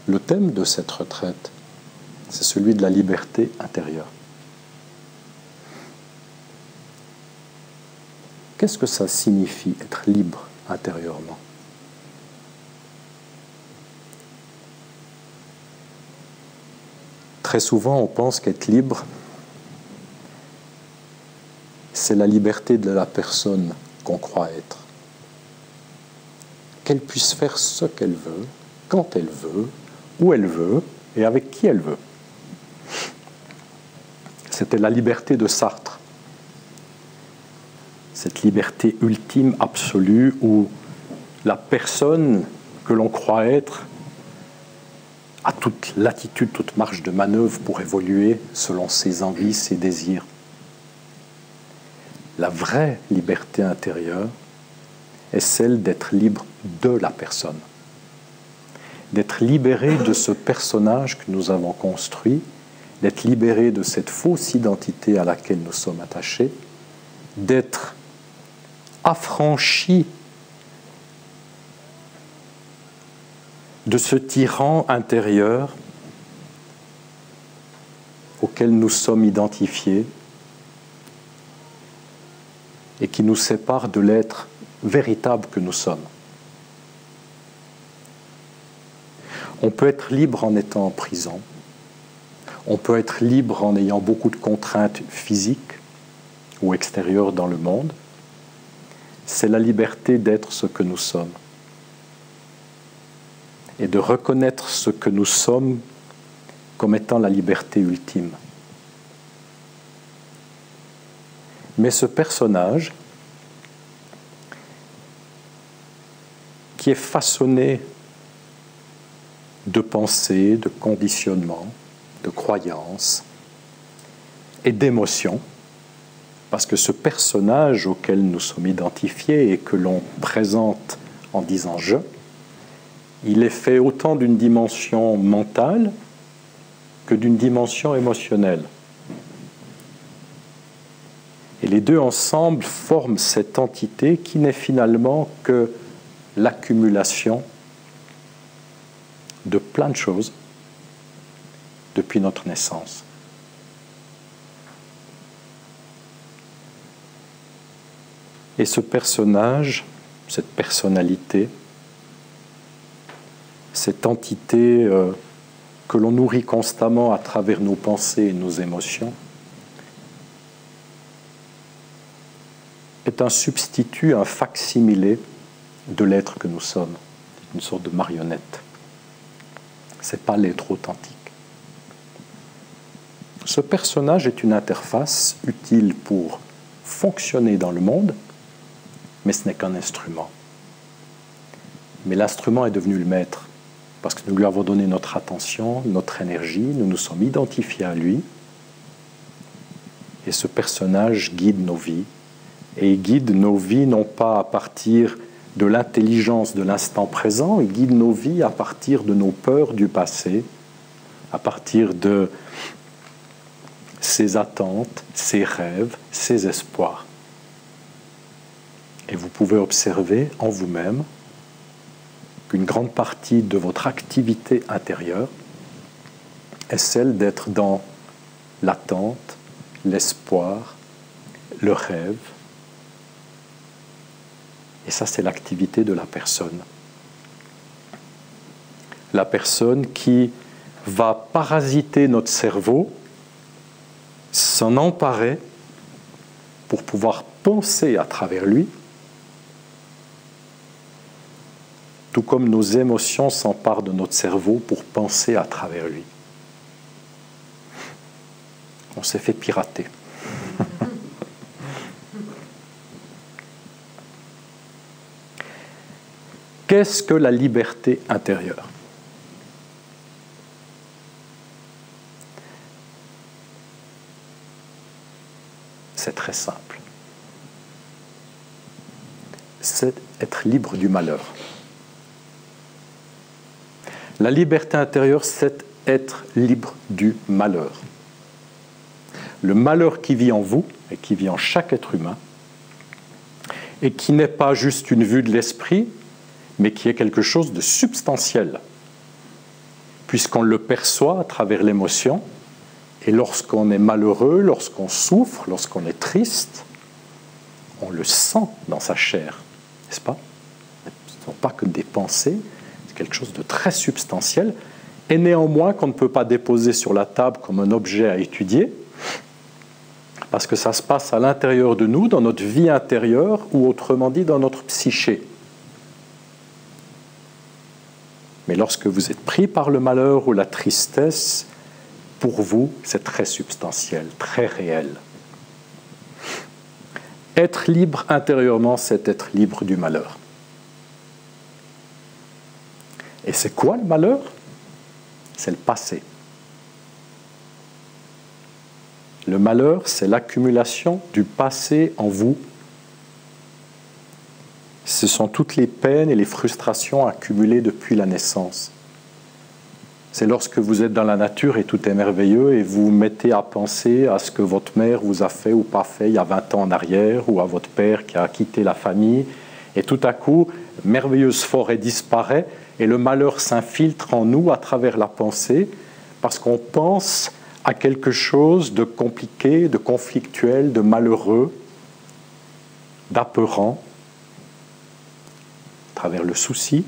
Le thème de cette retraite, c'est celui de la liberté intérieure. Qu'est-ce que ça signifie être libre intérieurement? Très souvent, on pense qu'être libre, c'est la liberté de la personne qu'on croit être. Qu'elle puisse faire ce qu'elle veut, quand elle veut, où elle veut et avec qui elle veut. C'était la liberté de Sartre. Cette liberté ultime, absolue, où la personne que l'on croit être a toute latitude, toute marge de manœuvre pour évoluer selon ses envies, ses désirs. La vraie liberté intérieure est celle d'être libre de la personne, d'être libéré de ce personnage que nous avons construit, d'être libéré de cette fausse identité à laquelle nous sommes attachés, d'être affranchi de ce tyran intérieur auquel nous sommes identifiés et qui nous sépare de l'être véritable que nous sommes. On peut être libre en étant en prison, on peut être libre en ayant beaucoup de contraintes physiques ou extérieures dans le monde. C'est la liberté d'être ce que nous sommes et de reconnaître ce que nous sommes comme étant la liberté ultime. Mais ce personnage qui est façonné de pensées, de conditionnements, de croyances et d'émotions, parce que ce personnage auquel nous sommes identifiés et que l'on présente en disant « je », il est fait autant d'une dimension mentale que d'une dimension émotionnelle. Et les deux ensemble forment cette entité qui n'est finalement que l'accumulation de plein de choses depuis notre naissance. Et ce personnage, cette personnalité, cette entité que l'on nourrit constamment à travers nos pensées et nos émotions, est un substitut, un fac-similé de l'être que nous sommes, une sorte de marionnette. Ce n'est pas l'être authentique. Ce personnage est une interface utile pour fonctionner dans le monde, mais ce n'est qu'un instrument. Mais l'instrument est devenu le maître, parce que nous lui avons donné notre attention, notre énergie, nous nous sommes identifiés à lui, et ce personnage guide nos vies, et il guide nos vies non pas à partir de l'intelligence de l'instant présent, il guide nos vies à partir de nos peurs du passé, à partir de ses attentes, ses rêves, ses espoirs. Et vous pouvez observer en vous-même qu'une grande partie de votre activité intérieure est celle d'être dans l'attente, l'espoir, le rêve. Et ça, c'est l'activité de la personne. La personne qui va parasiter notre cerveau, s'en emparer pour pouvoir penser à travers lui, tout comme nos émotions s'emparent de notre cerveau pour penser à travers lui. On s'est fait pirater. Qu'est-ce que la liberté intérieure? C'est très simple. C'est être libre du malheur. La liberté intérieure, c'est être libre du malheur. Le malheur qui vit en vous et qui vit en chaque être humain et qui n'est pas juste une vue de l'esprit, mais qui est quelque chose de substantiel, puisqu'on le perçoit à travers l'émotion. Et lorsqu'on est malheureux, lorsqu'on souffre, lorsqu'on est triste, on le sent dans sa chair, n'est-ce pas? Ce ne sont pas que des pensées, c'est quelque chose de très substantiel, et néanmoins qu'on ne peut pas déposer sur la table comme un objet à étudier, parce que ça se passe à l'intérieur de nous, dans notre vie intérieure, ou autrement dit, dans notre psyché. Mais lorsque vous êtes pris par le malheur ou la tristesse, pour vous, c'est très substantiel, très réel. Être libre intérieurement, c'est être libre du malheur. Et c'est quoi le malheur? C'est le passé. Le malheur, c'est l'accumulation du passé en vous. Ce sont toutes les peines et les frustrations accumulées depuis la naissance. C'est lorsque vous êtes dans la nature et tout est merveilleux et vous vous mettez à penser à ce que votre mère vous a fait ou pas fait il y a 20 ans en arrière, ou à votre père qui a quitté la famille, et tout à coup, merveilleuse forêt disparaît et le malheur s'infiltre en nous à travers la pensée, parce qu'on pense à quelque chose de compliqué, de conflictuel, de malheureux, d'apeurant, à travers le souci.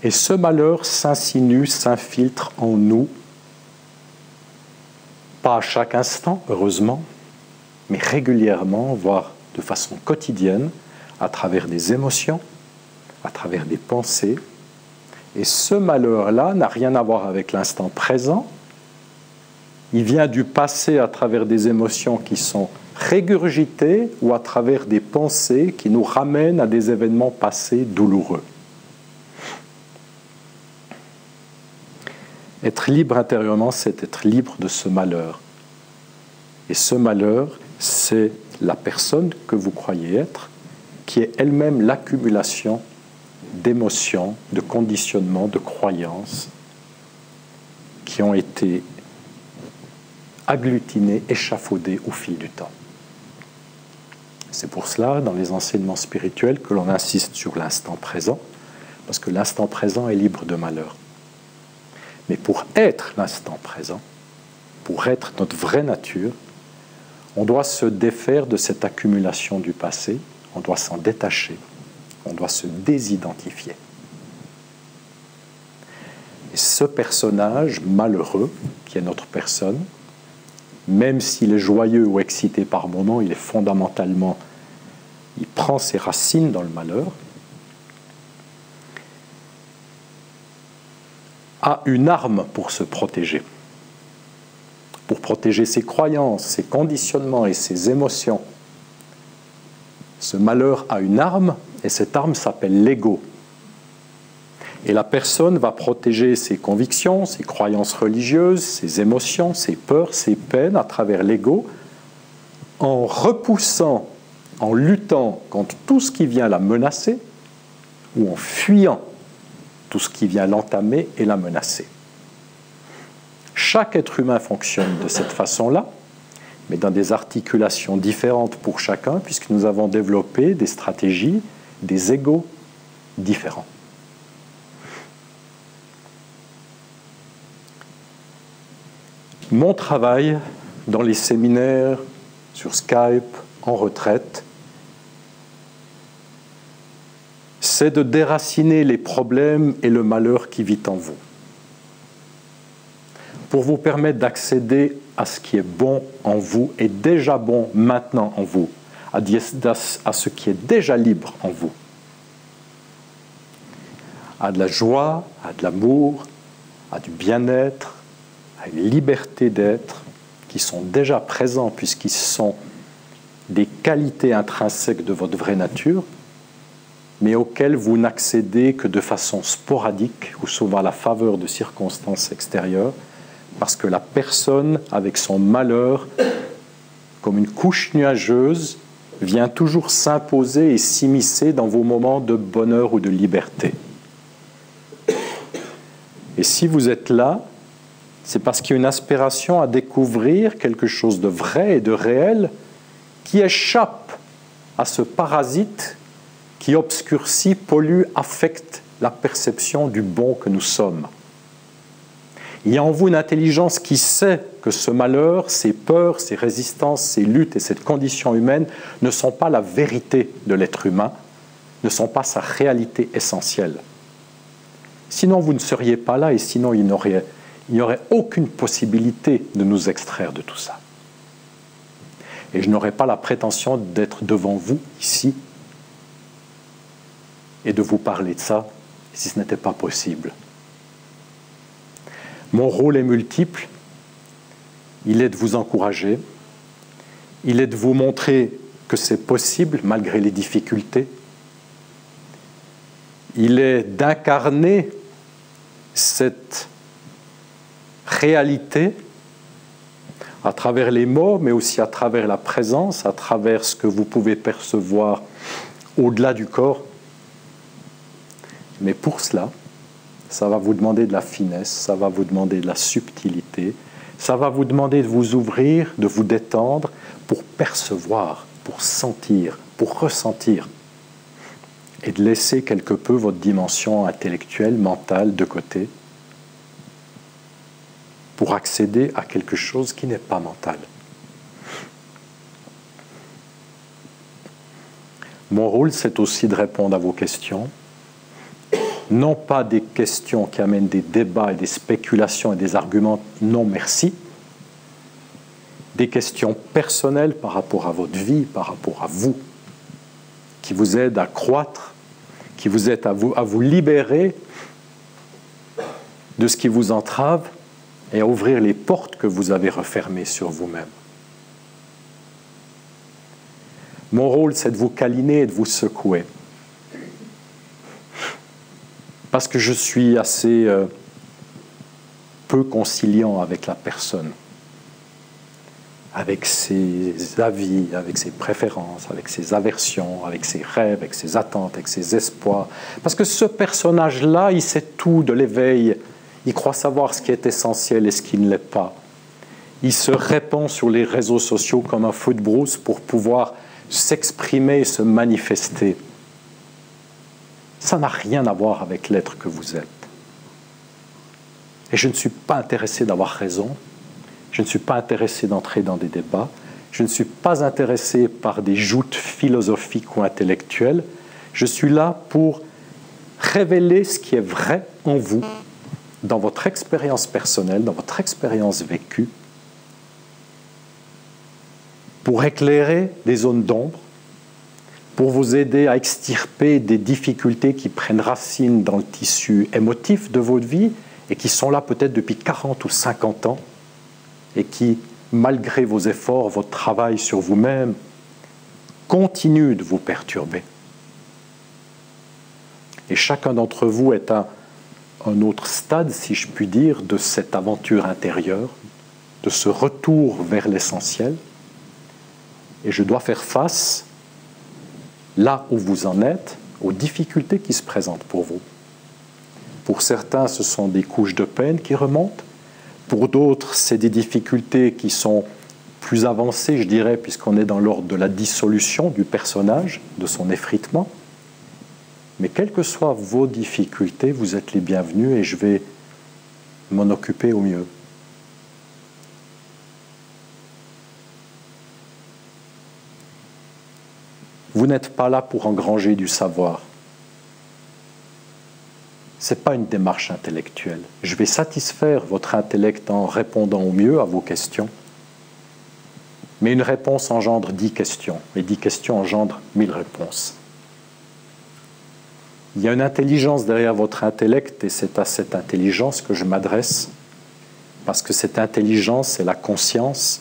Et ce malheur s'insinue, s'infiltre en nous, pas à chaque instant, heureusement, mais régulièrement, voire de façon quotidienne, à travers des émotions, à travers des pensées. Et ce malheur-là n'a rien à voir avec l'instant présent. Il vient du passé à travers des émotions qui sont régurgitées ou à travers des pensées qui nous ramènent à des événements passés douloureux. Être libre intérieurement, c'est être libre de ce malheur. Et ce malheur, c'est la personne que vous croyez être, qui est elle-même l'accumulation d'émotions, de conditionnements, de croyances qui ont été agglutinées, échafaudées au fil du temps. C'est pour cela, dans les enseignements spirituels, que l'on insiste sur l'instant présent, parce que l'instant présent est libre de malheur. Mais pour être l'instant présent, pour être notre vraie nature, on doit se défaire de cette accumulation du passé, on doit s'en détacher, on doit se désidentifier. Et ce personnage malheureux, qui est notre personne, même s'il est joyeux ou excité par moments, il est fondamentalement, il prend ses racines dans le malheur, a une arme pour se protéger, pour protéger ses croyances, ses conditionnements et ses émotions. Ce malheur a une arme, et cette arme s'appelle l'ego. Et la personne va protéger ses convictions, ses croyances religieuses, ses émotions, ses peurs, ses peines à travers l'ego, en repoussant, en luttant contre tout ce qui vient la menacer, ou en fuyant tout ce qui vient l'entamer et la menacer. Chaque être humain fonctionne de cette façon-là, mais dans des articulations différentes pour chacun, puisque nous avons développé des stratégies, des égos différents. Mon travail dans les séminaires, sur Skype, en retraite, c'est de déraciner les problèmes et le malheur qui vit en vous, pour vous permettre d'accéder à ce qui est bon en vous et déjà bon maintenant en vous, à ce qui est déjà libre en vous, à de la joie, à de l'amour, à du bien-être, à une liberté d'être qui sont déjà présents puisqu'ils sont des qualités intrinsèques de votre vraie nature, mais auxquelles vous n'accédez que de façon sporadique ou souvent à la faveur de circonstances extérieures, parce que la personne, avec son malheur, comme une couche nuageuse, vient toujours s'imposer et s'immiscer dans vos moments de bonheur ou de liberté. Et si vous êtes là, c'est parce qu'il y a une aspiration à découvrir quelque chose de vrai et de réel qui échappe à ce parasite qui obscurcit, pollue, affecte la perception du bon que nous sommes. Il y a en vous une intelligence qui sait que ce malheur, ces peurs, ces résistances, ces luttes et cette condition humaine ne sont pas la vérité de l'être humain, ne sont pas sa réalité essentielle. Sinon, vous ne seriez pas là et sinon, il n'y aurait aucune possibilité de nous extraire de tout ça. Et je n'aurais pas la prétention d'être devant vous, ici, et de vous parler de ça, si ce n'était pas possible. Mon rôle est multiple. Il est de vous encourager. Il est de vous montrer que c'est possible, malgré les difficultés. Il est d'incarner cette réalité à travers les mots, mais aussi à travers la présence, à travers ce que vous pouvez percevoir au-delà du corps. Mais pour cela, ça va vous demander de la finesse, ça va vous demander de la subtilité, ça va vous demander de vous ouvrir, de vous détendre pour percevoir, pour sentir, pour ressentir et de laisser quelque peu votre dimension intellectuelle, mentale de côté pour accéder à quelque chose qui n'est pas mental. Mon rôle, c'est aussi de répondre à vos questions. Non pas des questions qui amènent des débats et des spéculations et des arguments, non merci. Des questions personnelles par rapport à votre vie, par rapport à vous, qui vous aident à croître, qui vous aident à vous libérer de ce qui vous entrave et à ouvrir les portes que vous avez refermées sur vous-même. Mon rôle, c'est de vous câliner et de vous secouer. Parce que je suis assez peu conciliant avec la personne, avec ses avis, avec ses préférences, avec ses aversions, avec ses rêves, avec ses attentes, avec ses espoirs. Parce que ce personnage-là, il sait tout de l'éveil. Il croit savoir ce qui est essentiel et ce qui ne l'est pas. Il se répand sur les réseaux sociaux comme un feu de brousse pour pouvoir s'exprimer et se manifester. Ça n'a rien à voir avec l'être que vous êtes. Et je ne suis pas intéressé d'avoir raison, je ne suis pas intéressé d'entrer dans des débats, je ne suis pas intéressé par des joutes philosophiques ou intellectuelles, je suis là pour révéler ce qui est vrai en vous, dans votre expérience personnelle, dans votre expérience vécue, pour éclairer des zones d'ombre, pour vous aider à extirper des difficultés qui prennent racine dans le tissu émotif de votre vie et qui sont là peut-être depuis 40 ou 50 ans et qui, malgré vos efforts, votre travail sur vous-même, continuent de vous perturber. Et chacun d'entre vous est à un autre stade, si je puis dire, de cette aventure intérieure, de ce retour vers l'essentiel. Et je dois faire face là où vous en êtes, aux difficultés qui se présentent pour vous. Pour certains, ce sont des couches de peine qui remontent. Pour d'autres, c'est des difficultés qui sont plus avancées, je dirais, puisqu'on est dans l'ordre de la dissolution du personnage, de son effritement. Mais quelles que soient vos difficultés, vous êtes les bienvenus et je vais m'en occuper au mieux. Vous n'êtes pas là pour engranger du savoir. Ce n'est pas une démarche intellectuelle. Je vais satisfaire votre intellect en répondant au mieux à vos questions. Mais une réponse engendre 10 questions, et 10 questions engendrent 1000 réponses. Il y a une intelligence derrière votre intellect, et c'est à cette intelligence que je m'adresse, parce que cette intelligence, c'est la conscience.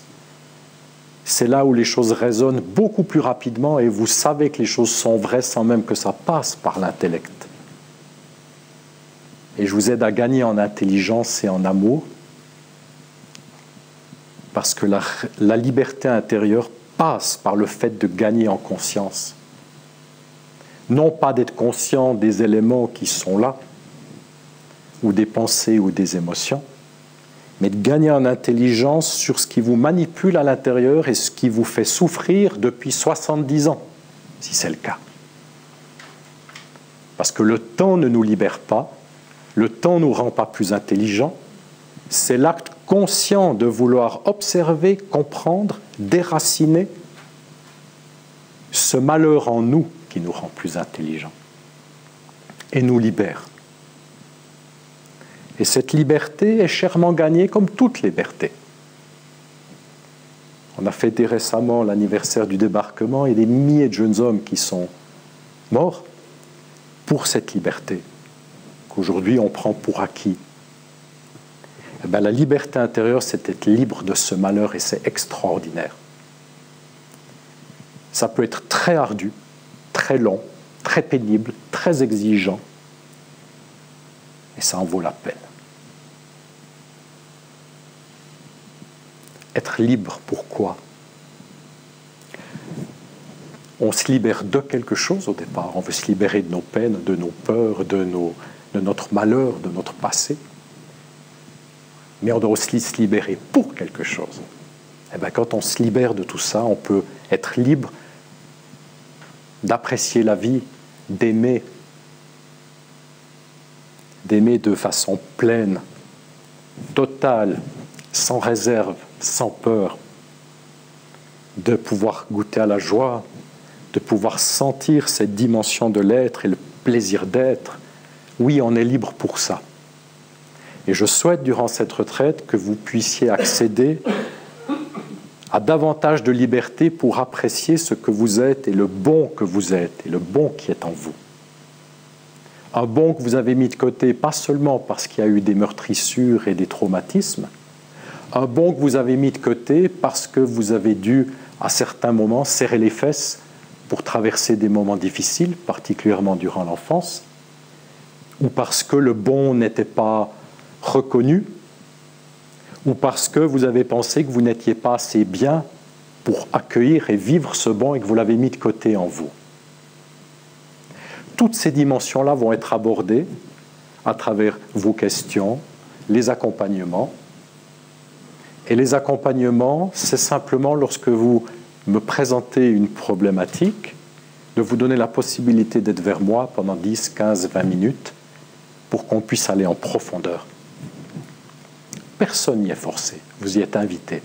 C'est là où les choses résonnent beaucoup plus rapidement et vous savez que les choses sont vraies sans même que ça passe par l'intellect. Et je vous aide à gagner en intelligence et en amour parce que la liberté intérieure passe par le fait de gagner en conscience. Non pas d'être conscient des éléments qui sont là, ou des pensées ou des émotions, mais de gagner en intelligence sur ce qui vous manipule à l'intérieur et ce qui vous fait souffrir depuis 70 ans, si c'est le cas. Parce que le temps ne nous libère pas, le temps ne nous rend pas plus intelligents, c'est l'acte conscient de vouloir observer, comprendre, déraciner ce malheur en nous qui nous rend plus intelligents et nous libère. Et cette liberté est chèrement gagnée comme toute liberté. On a fêté récemment l'anniversaire du débarquement et des milliers de jeunes hommes qui sont morts pour cette liberté, qu'aujourd'hui on prend pour acquis. Eh bien, la liberté intérieure, c'est être libre de ce malheur et c'est extraordinaire. Ça peut être très ardu, très long, très pénible, très exigeant, et ça en vaut la peine. Être libre, pourquoi? On se libère de quelque chose au départ. On veut se libérer de nos peines, de nos peurs, de notre malheur, de notre passé. Mais on doit aussi se libérer pour quelque chose. Et bien, quand on se libère de tout ça, on peut être libre d'apprécier la vie, d'aimer de façon pleine, totale, sans réserve, sans peur, de pouvoir goûter à la joie, de pouvoir sentir cette dimension de l'être et le plaisir d'être. Oui, on est libre pour ça. Et je souhaite, durant cette retraite, que vous puissiez accéder à davantage de liberté pour apprécier ce que vous êtes et le bon que vous êtes et le bon qui est en vous. Un bon que vous avez mis de côté, pas seulement parce qu'il y a eu des meurtrissures et des traumatismes, un bon que vous avez mis de côté parce que vous avez dû, à certains moments, serrer les fesses pour traverser des moments difficiles, particulièrement durant l'enfance, ou parce que le bon n'était pas reconnu, ou parce que vous avez pensé que vous n'étiez pas assez bien pour accueillir et vivre ce bon et que vous l'avez mis de côté en vous. Toutes ces dimensions-là vont être abordées à travers vos questions, les accompagnements. Et les accompagnements, c'est simplement lorsque vous me présentez une problématique, de vous donner la possibilité d'être vers moi pendant 10, 15, 20 minutes pour qu'on puisse aller en profondeur. Personne n'y est forcé, vous y êtes invité.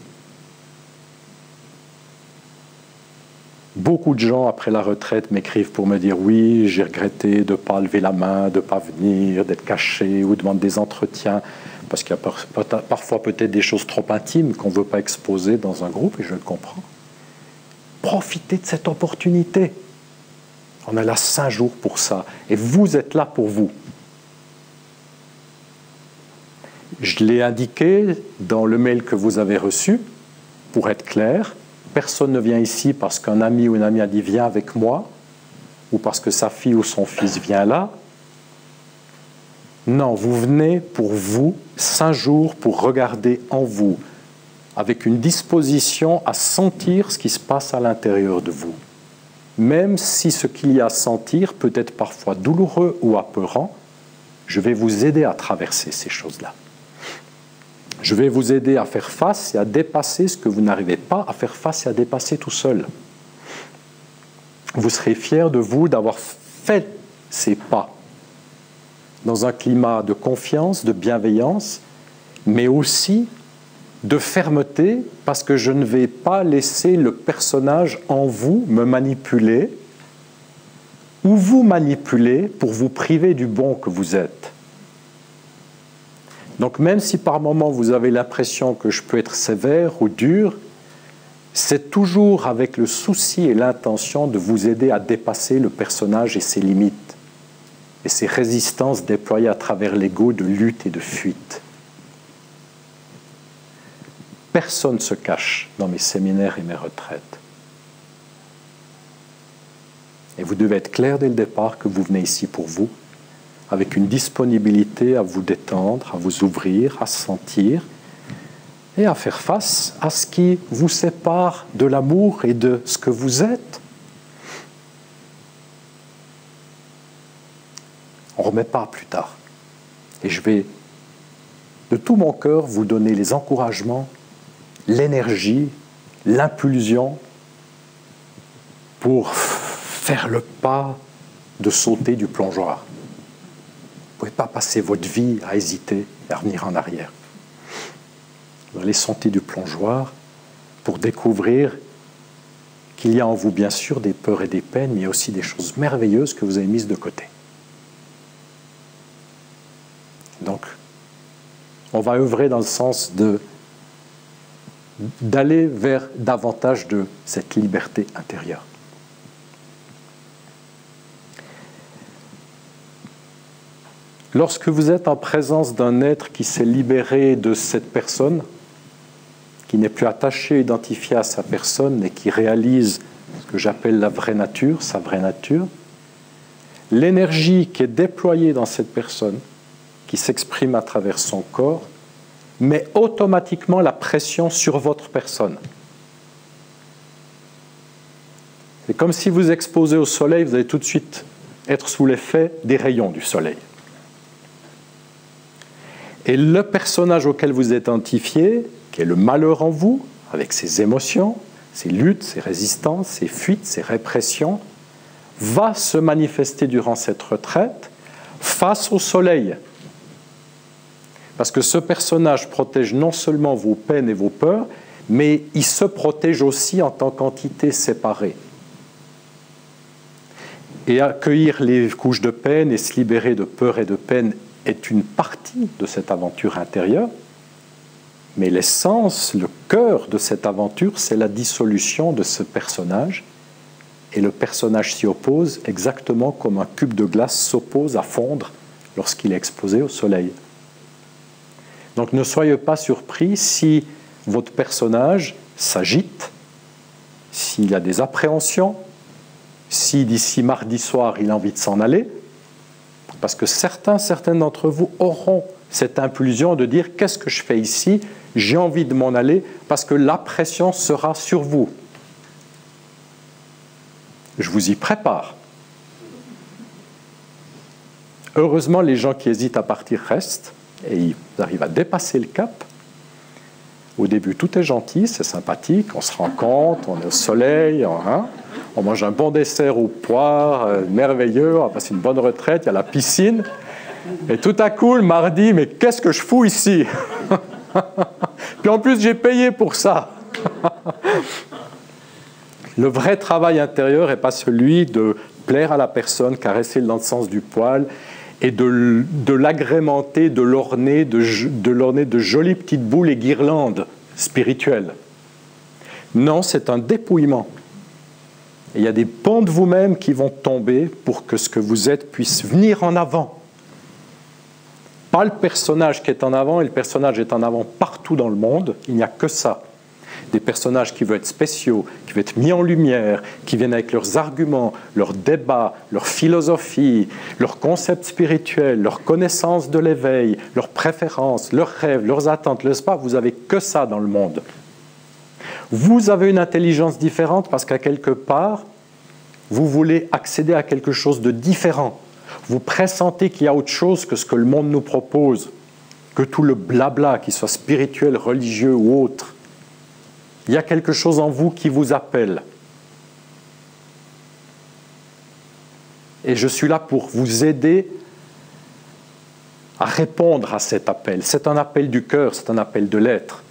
Beaucoup de gens, après la retraite, m'écrivent pour me dire « Oui, j'ai regretté de ne pas lever la main, de ne pas venir, d'être caché ou demander des entretiens. » Parce qu'il y a parfois peut-être des choses trop intimes qu'on ne veut pas exposer dans un groupe, et je le comprends. Profitez de cette opportunité. On a là 5 jours pour ça. Et vous êtes là pour vous. Je l'ai indiqué dans le mail que vous avez reçu, pour être clair. Personne ne vient ici parce qu'un ami ou une amie a dit « viens avec moi » ou parce que sa fille ou son fils vient là. Non, vous venez pour vous, 5 jours pour regarder en vous, avec une disposition à sentir ce qui se passe à l'intérieur de vous. Même si ce qu'il y a à sentir peut être parfois douloureux ou apeurant, je vais vous aider à traverser ces choses-là. Je vais vous aider à faire face et à dépasser ce que vous n'arrivez pas à faire face et à dépasser tout seul. Vous serez fiers de vous d'avoir fait ces pas dans un climat de confiance, de bienveillance, mais aussi de fermeté, parce que je ne vais pas laisser le personnage en vous me manipuler ou vous manipuler pour vous priver du bon que vous êtes. Donc même si par moments vous avez l'impression que je peux être sévère ou dur, c'est toujours avec le souci et l'intention de vous aider à dépasser le personnage et ses limites, et ses résistances déployées à travers l'ego de lutte et de fuite. Personne ne se cache dans mes séminaires et mes retraites. Et vous devez être clair dès le départ que vous venez ici pour vous, avec une disponibilité à vous détendre, à vous ouvrir, à sentir et à faire face à ce qui vous sépare de l'amour et de ce que vous êtes. On ne remet pas plus tard. Et je vais de tout mon cœur vous donner les encouragements, l'énergie, l'impulsion pour faire le pas de sauter du plongeoir. Vous ne pouvez pas passer votre vie à hésiter et à revenir en arrière. Vous allez sauter du plongeoir pour découvrir qu'il y a en vous, bien sûr, des peurs et des peines, mais il y a aussi des choses merveilleuses que vous avez mises de côté. Donc, on va œuvrer dans le sens d'aller vers davantage de cette liberté intérieure. Lorsque vous êtes en présence d'un être qui s'est libéré de cette personne, qui n'est plus attaché, identifié à sa personne et qui réalise ce que j'appelle la vraie nature, sa vraie nature, l'énergie qui est déployée dans cette personne, qui s'exprime à travers son corps, met automatiquement la pression sur votre personne. C'est comme si vous exposez au soleil, vous allez tout de suite être sous l'effet des rayons du soleil. Et le personnage auquel vous êtes identifié, qui est le malheur en vous, avec ses émotions, ses luttes, ses résistances, ses fuites, ses répressions, va se manifester durant cette retraite face au soleil. Parce que ce personnage protège non seulement vos peines et vos peurs, mais il se protège aussi en tant qu'entité séparée. Et accueillir les couches de peine et se libérer de peur et de peine est une partie de cette aventure intérieure, mais l'essence, le cœur de cette aventure, c'est la dissolution de ce personnage, et le personnage s'y oppose exactement comme un cube de glace s'oppose à fondre lorsqu'il est exposé au soleil. Donc ne soyez pas surpris si votre personnage s'agite, s'il a des appréhensions, si d'ici mardi soir il a envie de s'en aller, parce que certains d'entre vous auront cette impulsion de dire « qu'est-ce que je fais ici ? J'ai envie de m'en aller parce que la pression sera sur vous. » Je vous y prépare. Heureusement, les gens qui hésitent à partir restent et ils arrivent à dépasser le cap. Au début, tout est gentil, c'est sympathique, on se rencontre, on est au soleil, on mange un bon dessert aux poires, merveilleux, on va passer une bonne retraite, il y a la piscine. Et tout à coup, le mardi, mais qu'est-ce que je fous ici? Puis en plus, j'ai payé pour ça. Le vrai travail intérieur n'est pas celui de plaire à la personne, caresser dans le sens du poil, et de l'agrémenter, de l'orner de jolies petites boules et guirlandes spirituelles. Non, c'est un dépouillement. Et il y a des pans de vous-même qui vont tomber pour que ce que vous êtes puisse venir en avant. Pas le personnage qui est en avant, et le personnage est en avant partout dans le monde, il n'y a que ça. Des personnages qui veulent être spéciaux, qui veulent être mis en lumière, qui viennent avec leurs arguments, leurs débats, leur philosophie, leurs concepts spirituels, leur connaissance de l'éveil, leurs préférences, leurs rêves, leurs attentes, le spa, vous n'avez que ça dans le monde. Vous avez une intelligence différente parce qu'à quelque part, vous voulez accéder à quelque chose de différent. Vous pressentez qu'il y a autre chose que ce que le monde nous propose, que tout le blabla, qu'il soit spirituel, religieux ou autre. Il y a quelque chose en vous qui vous appelle. Et je suis là pour vous aider à répondre à cet appel. C'est un appel du cœur, c'est un appel de l'être.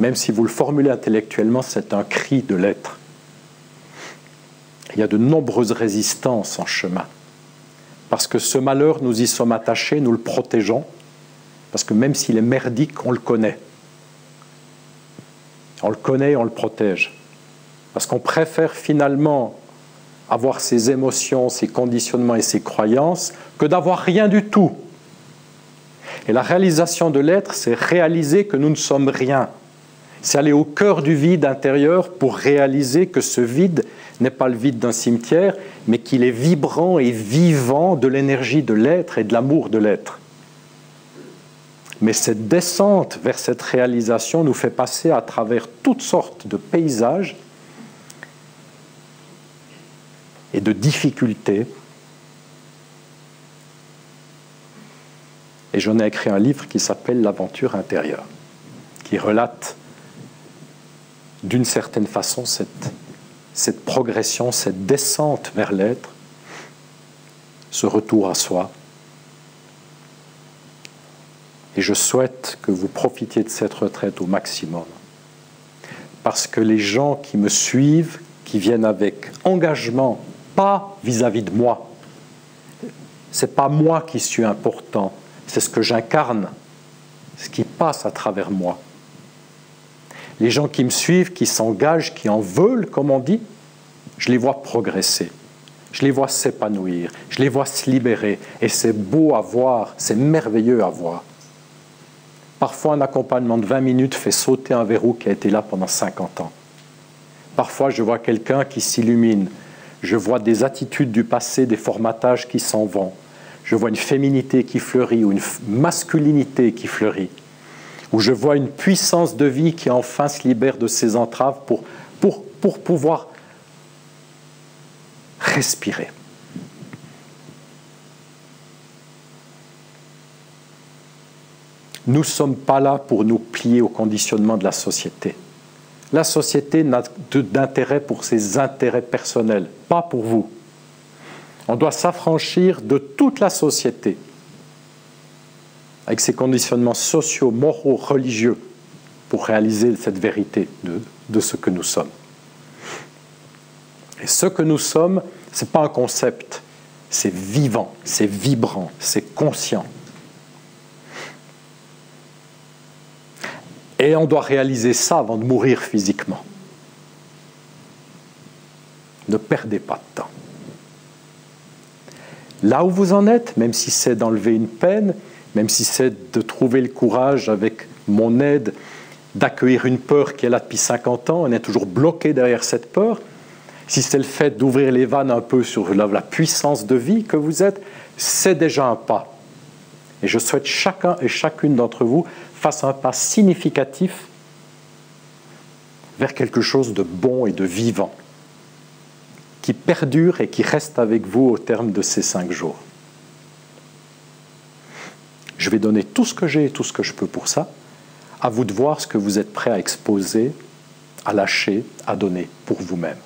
Même si vous le formulez intellectuellement, c'est un cri de l'être. Il y a de nombreuses résistances en chemin. Parce que ce malheur, nous y sommes attachés, nous le protégeons. Parce que même s'il est merdique, on le connaît. On le connaît et on le protège. Parce qu'on préfère finalement avoir ses émotions, ses conditionnements et ses croyances que d'avoir rien du tout. Et la réalisation de l'être, c'est réaliser que nous ne sommes rien. C'est aller au cœur du vide intérieur pour réaliser que ce vide n'est pas le vide d'un cimetière, mais qu'il est vibrant et vivant de l'énergie de l'être et de l'amour de l'être. Mais cette descente vers cette réalisation nous fait passer à travers toutes sortes de paysages et de difficultés. Et j'en ai écrit un livre qui s'appelle « L'aventure intérieure », qui relate d'une certaine façon cette progression, cette descente vers l'être. ce retour à soi. Et je souhaite que vous profitiez de cette retraite au maximum. Parce que les gens qui me suivent, qui viennent avec engagement, pas vis-à-vis de moi, ce n'est pas moi qui suis important, c'est ce que j'incarne, ce qui passe à travers moi. Les gens qui me suivent, qui s'engagent, qui en veulent, comme on dit, je les vois progresser, je les vois s'épanouir, je les vois se libérer. Et c'est beau à voir, c'est merveilleux à voir. Parfois, un accompagnement de 20 minutes fait sauter un verrou qui a été là pendant 50 ans. Parfois, je vois quelqu'un qui s'illumine. Je vois des attitudes du passé, des formatages qui s'en vont. Je vois une féminité qui fleurit ou une masculinité qui fleurit. Ou je vois une puissance de vie qui enfin se libère de ses entraves pour pouvoir respirer. Nous ne sommes pas là pour nous plier au conditionnement de la société. La société n'a d'intérêt pour ses intérêts personnels, pas pour vous. On doit s'affranchir de toute la société, avec ses conditionnements sociaux, moraux, religieux, pour réaliser cette vérité de ce que nous sommes. Et ce que nous sommes, ce n'est pas un concept, c'est vivant, c'est vibrant, c'est conscient. Et on doit réaliser ça avant de mourir physiquement. Ne perdez pas de temps. Là où vous en êtes, même si c'est d'enlever une peine, même si c'est de trouver le courage avec mon aide, d'accueillir une peur qui est là depuis 50 ans, on est toujours bloqué derrière cette peur, si c'est le fait d'ouvrir les vannes un peu sur la puissance de vie que vous êtes, c'est déjà un pas. Et je souhaite chacun et chacune d'entre vous fasse un pas significatif vers quelque chose de bon et de vivant, qui perdure et qui reste avec vous au terme de ces 5 jours. Je vais donner tout ce que j'ai et tout ce que je peux pour ça. À vous de voir ce que vous êtes prêt à exposer, à lâcher, à donner pour vous-même.